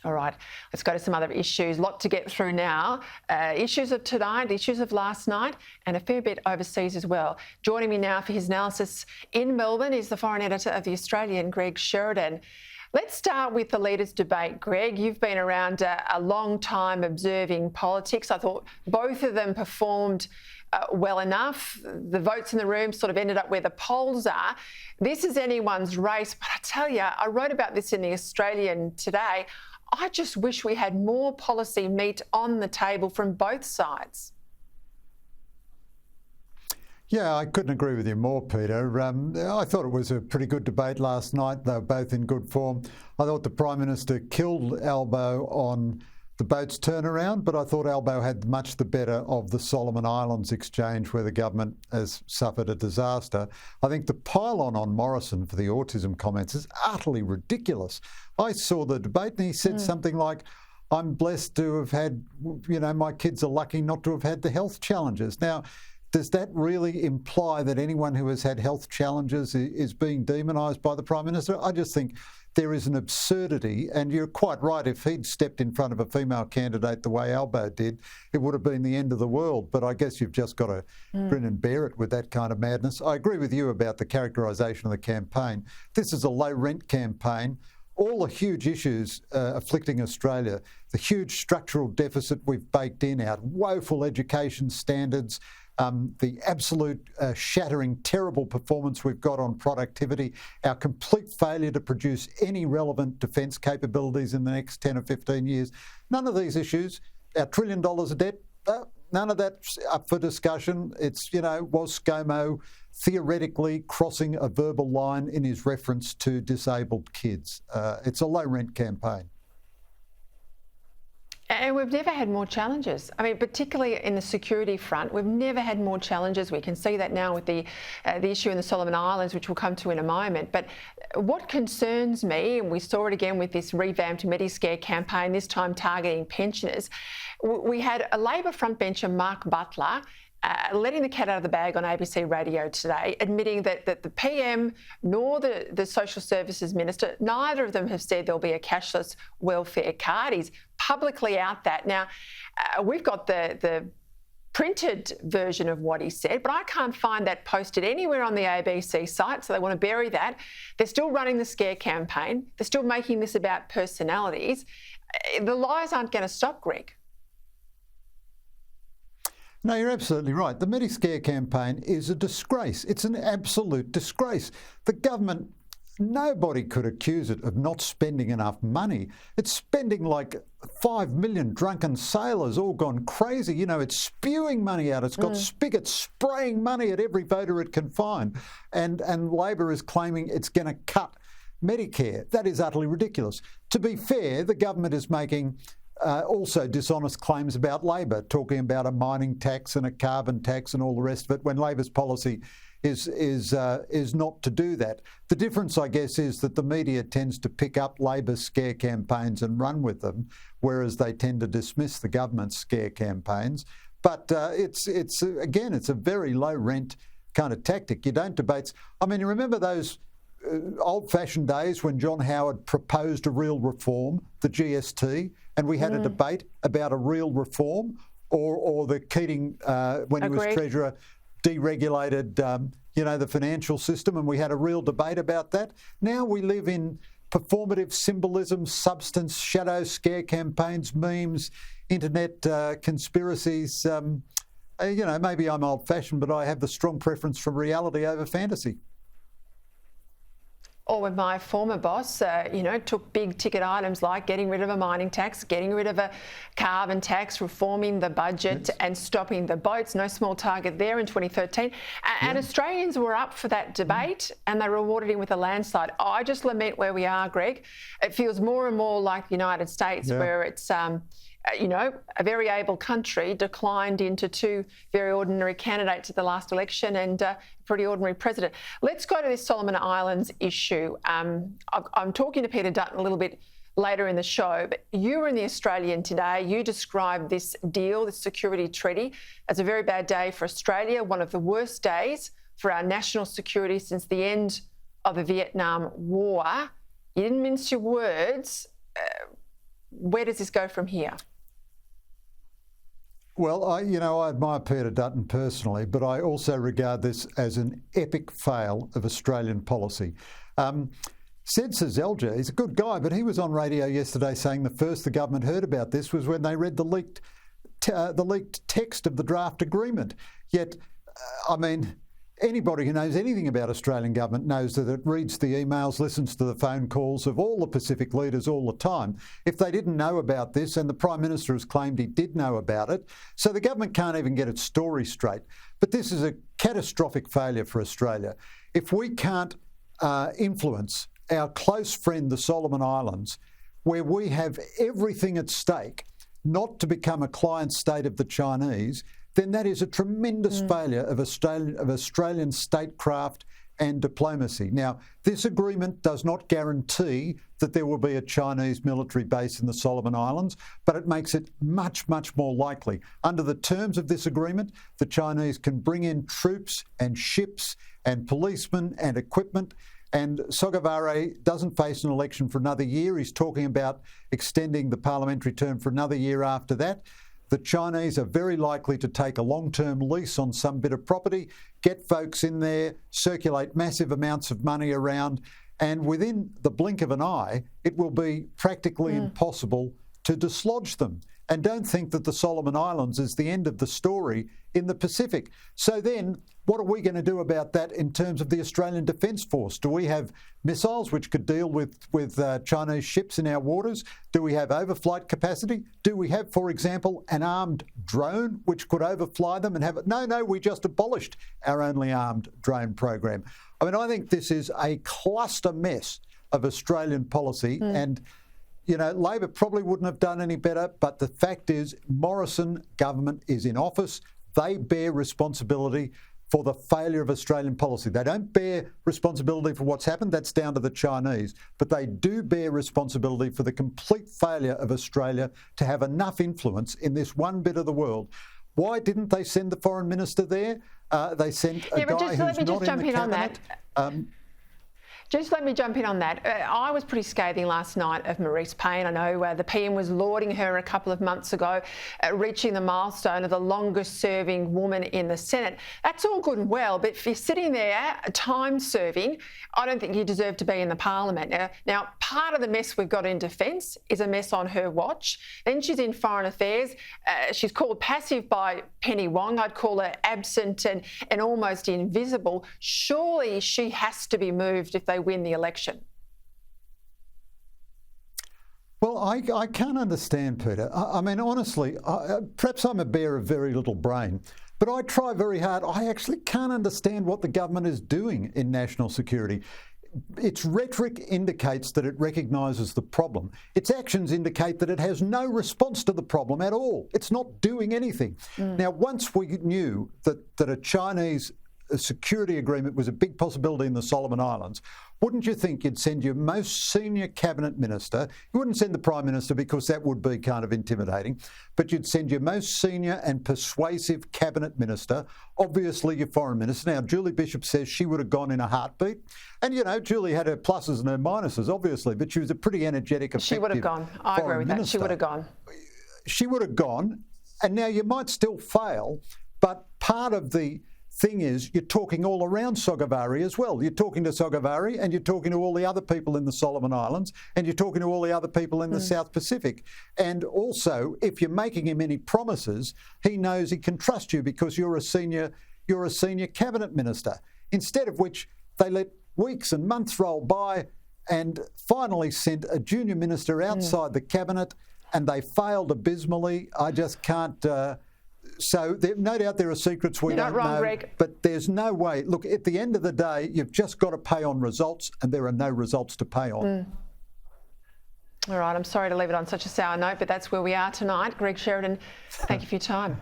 All right, let's go to some other issues. Lot to get through now. Issues of tonight, issues of last night, and a fair bit overseas as well. Joining me now for his analysis in Melbourne is the foreign editor of The Australian, Greg Sheridan. Let's start with the leaders' debate. Greg, you've been around a long time observing politics. I thought both of them performed well enough. The votes in the room sort of ended up where the polls are. This is anyone's race, but I tell you, I wrote about this in The Australian today. I just wish we had more policy meat on the table from both sides. Yeah, I couldn't agree with you more, Peter. I thought it was a pretty good debate last night. They were both in good form. I thought the Prime Minister killed Albo on the boat's turnaround, but I thought Albo had much the better of the Solomon Islands exchange where the government has suffered a disaster. I think the pile-on Morrison for the autism comments is utterly ridiculous. I saw the debate and he said something like, I'm blessed to have had, my kids are lucky not to have had the health challenges. Now, does that really imply that anyone who has had health challenges is being demonised by the Prime Minister? I just think there is an absurdity, and you're quite right. If he'd stepped in front of a female candidate the way Albo did, it would have been the end of the world. But I guess you've just got to grin and bear it with that kind of madness. I agree with you about the characterisation of the campaign. This is a low-rent campaign. All the huge issues afflicting Australia, the huge structural deficit we've baked in, our woeful education standards, the absolute shattering, terrible performance we've got on productivity, our complete failure to produce any relevant defence capabilities in the next 10 or 15 years. None of these issues, our $1 trillion of debt, none of that's up for discussion. It's, was ScoMo theoretically crossing a verbal line in his reference to disabled kids? It's a low-rent campaign. And we've never had more challenges. I mean, particularly in the security front, we've never had more challenges. We can see that now with the issue in the Solomon Islands, which we'll come to in a moment. But what concerns me, and we saw it again with this revamped Mediscare campaign, this time targeting pensioners, we had a Labor frontbencher, Mark Butler, letting the cat out of the bag on ABC Radio today, admitting that the PM nor the Social Services Minister, neither of them have said there'll be a cashless welfare card. He's publicly out that. Now, we've got the printed version of what he said, but I can't find that posted anywhere on the ABC site, so they want to bury that. They're still running the scare campaign. They're still making this about personalities. The lies aren't going to stop, Greg. No, you're absolutely right. The Mediscare campaign is a disgrace. It's an absolute disgrace. The government, nobody could accuse it of not spending enough money. It's spending like 5 million drunken sailors all gone crazy. It's spewing money out. It's got spigots spraying money at every voter it can find. And Labor is claiming it's going to cut Medicare. That is utterly ridiculous. To be fair, the government is making also dishonest claims about Labor, talking about a mining tax and a carbon tax and all the rest of it, when Labor's policy is not to do that. The difference, I guess, is that the media tends to pick up Labor's scare campaigns and run with them, whereas they tend to dismiss the government's scare campaigns. But it's a very low rent kind of tactic. You don't debate. I mean, you remember those old-fashioned days when John Howard proposed a real reform, the GST, and we had a debate about a real reform, or the Keating, when he was Treasurer, deregulated, the financial system, and we had a real debate about that. Now we live in performative symbolism, substance, shadow scare campaigns, memes, internet conspiracies. Maybe I'm old-fashioned, but I have the strong preference for reality over fantasy. Or when my former boss, took big ticket items like getting rid of a mining tax, getting rid of a carbon tax, reforming the budget and stopping the boats. No small target there in 2013. And Australians were up for that debate and they rewarded him with a landslide. I just lament where we are, Greg. It feels more and more like the United States where it's... a very able country declined into two very ordinary candidates at the last election and a pretty ordinary president. Let's go to this Solomon Islands issue. I'm talking to Peter Dutton a little bit later in the show, but you were in The Australian today. You described this deal, this security treaty, as a very bad day for Australia, one of the worst days for our national security since the end of the Vietnam War. You didn't mince your words. where does this go from here? Well, I admire Peter Dutton personally, but I also regard this as an epic fail of Australian policy. Sensor Zelja, he's a good guy, but he was on radio yesterday saying the first the government heard about this was when they read the leaked text of the draft agreement. Yet, anybody who knows anything about Australian government knows that it reads the emails, listens to the phone calls of all the Pacific leaders all the time. If they didn't know about this, and the Prime Minister has claimed he did know about it, so the government can't even get its story straight. But this is a catastrophic failure for Australia. If we can't influence our close friend, the Solomon Islands, where we have everything at stake, not to become a client state of the Chinese, then that is a tremendous failure of Australian statecraft and diplomacy. Now, this agreement does not guarantee that there will be a Chinese military base in the Solomon Islands, but it makes it much, much more likely. Under the terms of this agreement, the Chinese can bring in troops and ships and policemen and equipment. And Sogavare doesn't face an election for another year. He's talking about extending the parliamentary term for another year after that. The Chinese are very likely to take a long-term lease on some bit of property, get folks in there, circulate massive amounts of money around, and within the blink of an eye, it will be practically impossible to dislodge them. And don't think that the Solomon Islands is the end of the story in the Pacific. So then, what are we going to do about that in terms of the Australian Defence Force? Do we have missiles which could deal with Chinese ships in our waters? Do we have overflight capacity? Do we have, for example, an armed drone which could overfly them and have it? No, we just abolished our only armed drone program. I think this is a cluster mess of Australian policy and Labor probably wouldn't have done any better, but the fact is Morrison government is in office. They bear responsibility for the failure of Australian policy. They don't bear responsibility for what's happened, that's down to the Chinese, but they do bear responsibility for the complete failure of Australia to have enough influence in this one bit of the world. Why didn't they send the Foreign Minister there? They sent a guy who's not in the cabinet. Just let me jump in on that. I was pretty scathing last night of Marise Payne. I know the PM was lauding her a couple of months ago, reaching the milestone of the longest serving woman in the Senate. That's all good and well, but if you're sitting there time serving, I don't think you deserve to be in the Parliament. Now, part of the mess we've got in defence is a mess on her watch. Then she's in Foreign Affairs. She's called passive by Penny Wong. I'd call her absent and almost invisible. Surely she has to be moved if they win the election. Well, I can't understand, Peter. Honestly, perhaps I'm a bear of very little brain, but I try very hard. I actually can't understand what the government is doing in national security. Its rhetoric indicates that it recognises the problem. Its actions indicate that it has no response to the problem at all. It's not doing anything. Now, once we knew that a Chinese security agreement was a big possibility in the Solomon Islands, wouldn't you think you'd send your most senior cabinet minister? You wouldn't send the Prime Minister because that would be kind of intimidating, but you'd send your most senior and persuasive cabinet minister, obviously your foreign minister. Now, Julie Bishop says she would have gone in a heartbeat. And, Julie had her pluses and her minuses, obviously, but she was a pretty energetic, effective She would have gone. I agree with that. She would have gone. She would have gone. And now you might still fail, but part of the thing is you're talking all around Sogavare as well. You're talking to Sogavare and you're talking to all the other people in the Solomon Islands and you're talking to all the other people in the South Pacific. And also, if you're making him any promises, he knows he can trust you because you're a senior cabinet minister. Instead of which they let weeks and months roll by and finally sent a junior minister outside the cabinet and they failed abysmally. I just can't... So no doubt there are secrets we don't know, Greg. But there's no way. Look, at the end of the day, you've just got to pay on results, and there are no results to pay on. All right, I'm sorry to leave it on such a sour note, but that's where we are tonight. Greg Sheridan, thank you for your time.